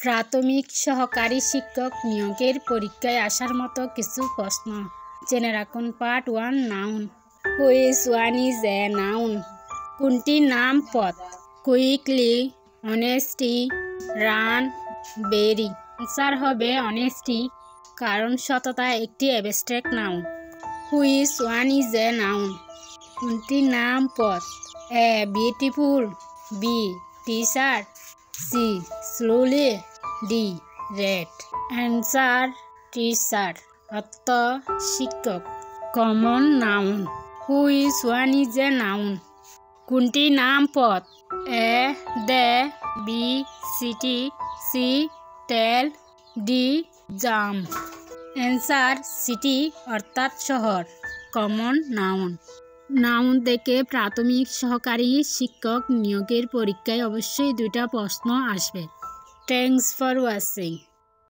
প্রাথমিক সহকারী শিক্ষক নিয়োগের পরীক্ষায় আসার মতো কিছু প্রশ্ন জেনে রাখুন। Part 1 noun. Which one is a noun? কোনটি নাম পদ? Quickly, honesty, run, very. Answer হবে অনেস্টি, কারণ সততা একটি abstract noun. Which one is a noun? কোনটি নাম পদ? A beautiful, B teacher, C slowly, D red. Answer teacher, অর্থ শিক্ষক। Common noun. Which one is a noun? কোনটি নাম পদ? A they, B city, C tell, D jump. Answer city, অর্থাৎ শহর। Common noun. নাউন থেকে প্রাথমিক সহকারী শিক্ষক নিয়োগের পরীক্ষায় অবশ্যই 2টা প্রশ্ন আসবে। Thanks for watching.